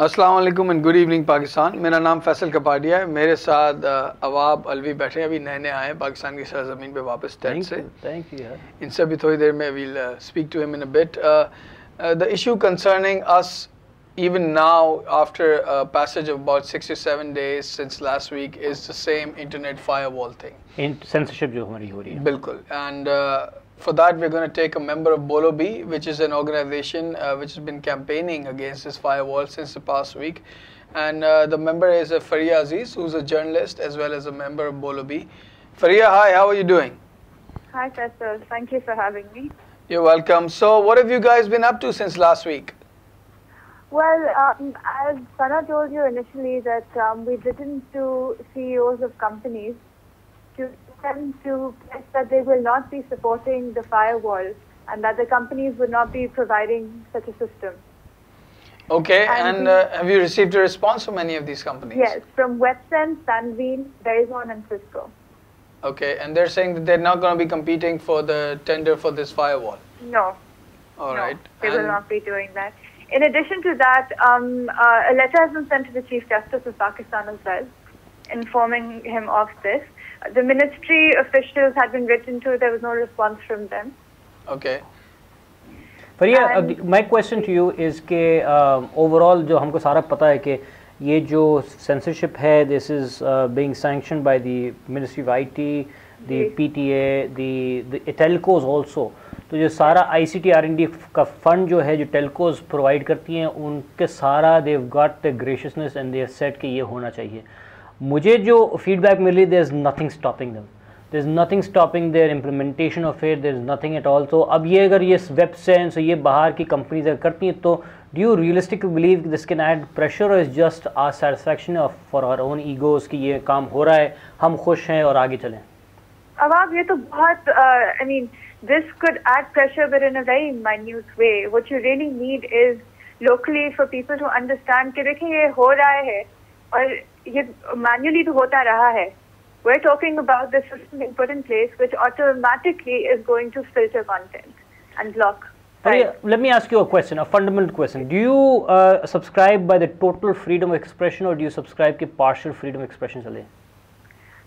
अस्सलाम वालेकुम and good evening Pakistan. मेरा नाम फैसल कपाडिया है। मेरे साथ अवाब अलवी बैठे हैं, अभी नए नए आए हैं पाकिस्तान की सरजमीन पे वापस टेट से। थैंक यू यार। इनसे भी थोड़ी देर में we'll speak to him in a bit. The issue concerning us even now after a passage of about 6 or 7 days since last week is the same internet firewall thing. Censorship जो हमारी हो रही है। बिल्कुल। And for that we're going to take a member of Bolo Bhi, which is an organization which has been campaigning against this firewall since the past week. And the member is Faria Aziz, who's a journalist as well as a member of Bolo Bhi. Faria, hi, how are you doing? Hi Faisal, thank you for having me. You're welcome. So what have you guys been up to since last week? Well, as Sana told you initially that we've written to CEOs of companies to tell to that they will not be supporting the firewall and that the companies would not be providing such a system. Okay, and have you received a response from any of these companies? Yes, from WebSense, Sunbeam, Verizon and Cisco. Okay, and they're saying that they're not going to be competing for the tender for this firewall? No. All right. They will not be doing that. In addition to that, a letter has been sent to the Chief Justice of Pakistan as well, informing him of this. The ministry officials had been written to, there was no response from them. Okay. Faria, my question to you is कि overall जो हमको सारा पता है कि ये जो censorship है, this is being sanctioned by the Ministry of IT, the PTA, the telcos also. तो जो सारा ICT R&D का फंड जो है जो टेलकोज प्रोवाइड करती हैं उनके सारा they've got the graciousness and they set कि ये होना चाहिए। मुझे जो फीडबैक मिली there is nothing stopping them, there is nothing stopping their implementation of it, there is nothing at all. तो अब ये अगर ये वेब सेंस और ये बाहर की कंपनीज अगर करती हैं तो do you realistically believe this can add pressure और is just our satisfaction of for our own egos कि ये काम हो रहा है, हम खुश हैं और आगे चलें? अब आप ये तो बहुत I mean this could add pressure but in a very minute way. What you really need is locally for people to understand कि देखिए ये हो रहा है और ये manually तो होता रहा है. We're talking about the system being put in place which automatically is going to filter content and block. Let me ask you a question, a fundamental question. Do you subscribe by the total freedom of expression or do you subscribe कि partial freedom of expression चले?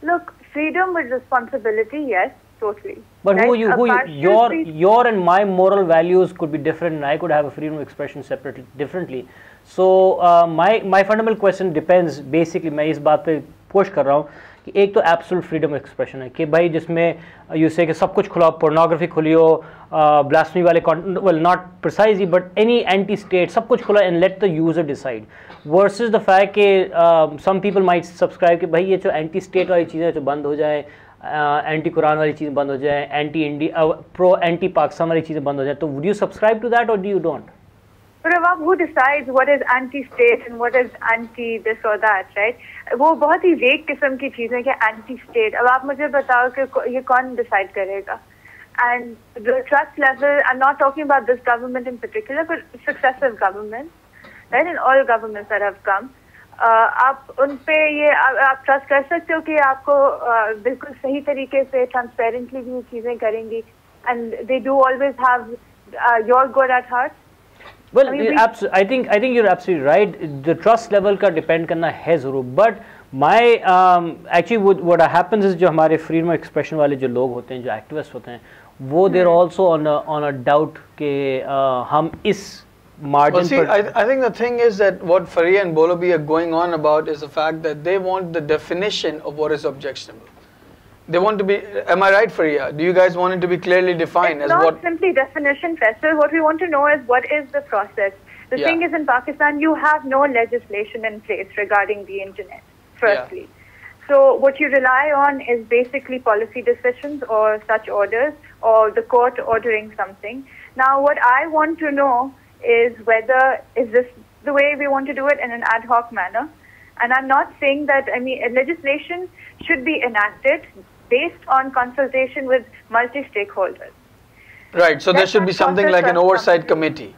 Look, freedom with responsibility, yes. Totally. But right? Your and my moral values could be different, and I could have a freedom of expression separately, differently. So my fundamental question depends. Basically, मैं इस बात पे push कर रहा हूँ कि एक तो absolute freedom of expression है कि भाई जिसमें you say कि सब कुछ खुला, pornography खुली हो, blasphemy वाले content, well not precisely but any anti-state सब कुछ खुला and let the user decide. Versus the fact कि some people might subscribe कि भाई ये जो anti-state वाली चीज़ें जो बंद हो जाए, एंटी कुरान वाली चीज़ें बंद हो जाए, anti India pro anti Pakistan वाली चीज़ें बंद हो जाए, तो would you subscribe to that और do you don't? But who decides what is anti-state and what is anti-this or that, right? वो बहुत ही वेग किस्म की चीज़ें कि anti-state. अब आप मुझे बताओ कि ये कौन decide करेगा? And the trust level, I'm not talking about this government in particular, but successive governments, right? And all governments that have come. आप उन पे ये आप ट्रस्ट कर सकते हो कि आपको बिल्कुल सही तरीके से ट्रांसपेरेंटली भी चीज़ें करेंगी and they do always have your good at heart? Well, I think you're absolutely right. The trust level का depend करना है ज़रूर, but my actually what happens is जो हमारे freedom of expression वाले जो लोग होते हैं, जो activists होते हैं, वो they're also on a doubt कि हम इस margin. Well, see, I think the thing is that what Faria and Bolo Bhi are going on about is the fact that they want the definition of what is objectionable. They want to be, am I right, Faria? Do you guys want it to be clearly defined? It's not simply definition, Faisal. What we want to know is what is the process. The thing is in Pakistan, you have no legislation in place regarding the internet, firstly. So what you rely on is basically policy decisions or such orders or the court ordering something. Now what I want to know is whether is this the way we want to do it in an ad hoc manner, and I'm not saying that legislation should be enacted based on consultation with multi-stakeholders. Right, so there should be something like an oversight committee.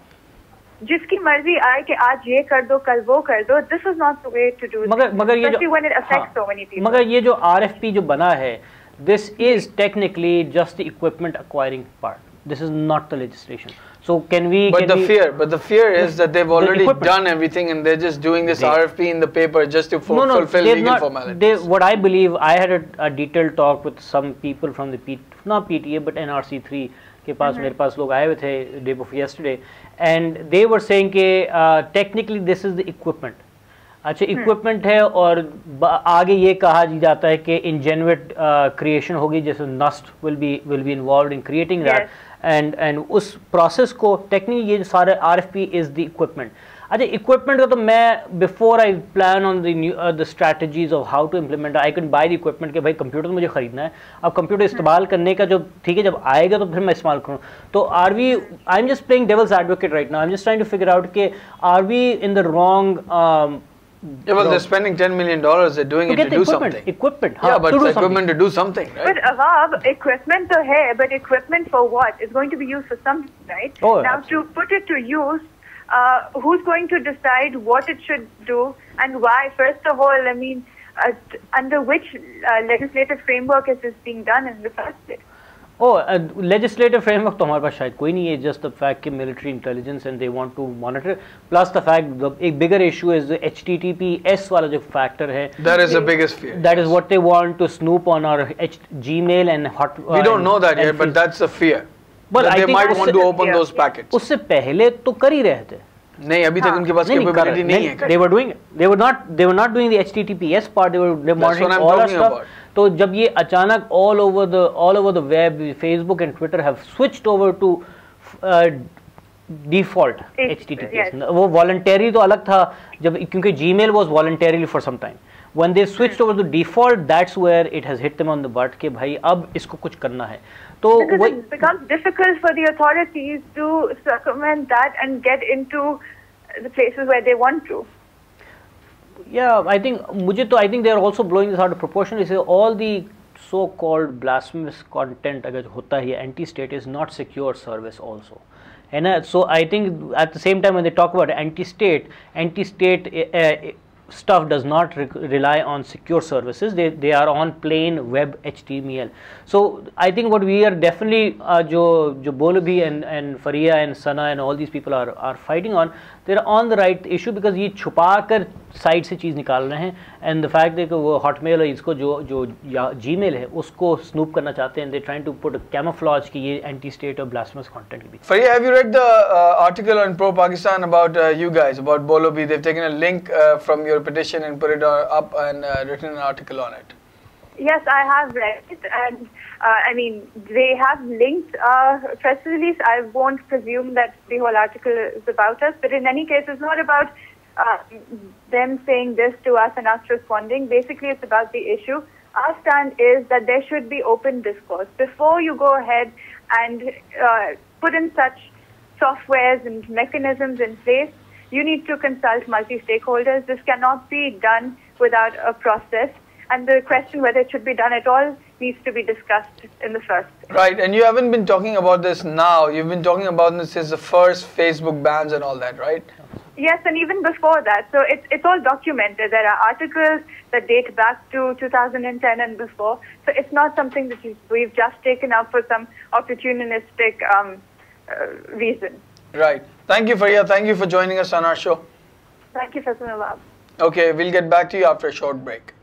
जिसकी मर्जी आए कि आज ये कर दो कल वो कर दो, this is not the way to do it, especially when it affects so many people. मगर ये जो RFP जो बना है, this is technically just the equipment acquiring part. This is not the legislation. So can we? But the fear is that they've already done everything and they're just doing this RFP in the paper just to fulfill legal formalities. What I believe, I had a detailed talk with some people from the not PTA but NRC3 के पास मेरे पास लोग आए हुए थे day before yesterday, and they were saying कि technically this is the equipment. अच्छा equipment है और आगे ये कहा जाता है कि इंजेन्युइट क्रिएशन होगी, जैसे नस्ट will be involved in creating that and उस प्रोसेस को टेक्निकली ये सारे आरएफपी इज द इक्विपमेंट. अच्छा इक्विपमेंट का तो मैं before I plan on the strategies of how to implement I can buy the equipment कि भाई कंप्यूटर तो मुझे खरीदना है, अब कंप्यूटर इस्तेमाल करने का जो ठीक है जब आएगा तो फिर मैं इस्तेमाल करूँ. तो are we I am just playing devil's advocate right now, I am just trying to figure out कि are we in the wrong. Yeah, well, they're spending $10 million. They're doing it to do something. Equipment. Yeah, but it's equipment to do something, right? But Avab, equipment to hai, but equipment for what? It's going to be used for something, right? Oh, now, absolutely. to put it to use, who's going to decide what it should do and why? First of all, I mean, under which legislative framework is this being done in the first place? Legislative framework तो हमारे पास शायद कोई नहीं है. Just the fact कि military intelligence and they want to monitor, plus the fact एक bigger issue is the HTTPS वाला जो फैक्टर है, that is the biggest fear. That is what they want to snoop on our Gmail and hot. We don't know that yet, but that's a fear. But they might want to open those packets. उससे पहले तो कर ही रहे थे. नहीं, अभी तक उनके पास कैपेबिलिटी नहीं है. They were not doing the HTTPS part. They were monitoring all our stuff. तो जब ये अचानक all over the web, Facebook and Twitter have switched over to default HTTPS. Yes. वो voluntary तो अलग था जब, क्योंकि Gmail was voluntarily for some time. When they switched over to default, that's where it has hit them on the butt कि भाई अब इसको कुछ करना है. तो because it becomes difficult for the authorities to circumvent that and get into the places where they want to. Yeah, I think they are also blowing this out of proportion. Is all the so-called blasphemous content अगर होता है anti-state is not secure service also. And so I think at the same time when they talk about anti-state stuff does not rely on secure services. They are on plain web HTML. So I think what we are definitely jo Bolo Bhi and Faria and Sana and all these people are fighting on, they're on the right issue because ये छुपा कर side से चीज़ निकाल रहे हैं, and the fact that वो Hotmail और इसको जो Gmail है उसको स्नूप करना चाहते हैं, they're trying to put a camouflage कि ये anti-state और blasphemous content भी. Faria, have you read the article on Pro Pakistan about you guys, about Bolo Bhi? They've taken a link from your petition and put it up and written an article on it. Yes, I have read it, and I mean, they have linked press release. I won't presume that the whole article is about us, but in any case, it's not about them saying this to us and us responding. Basically, it's about the issue. Our stand is that there should be open discourse. Before you go ahead and put in such softwares and mechanisms in place, you need to consult multi-stakeholders. This cannot be done without a process. And the question whether it should be done at all needs to be discussed in the first place. Right, and you haven't been talking about this now. You've been talking about this since the first Facebook bans and all that, right? Yes, and even before that. So it's all documented. There are articles that date back to 2010 and before. So it's not something that we've just taken up for some opportunistic reason. Right. Thank you, Faria. Thank you for joining us on our show. Thank you, Faisal Nawab. Okay, we'll get back to you after a short break.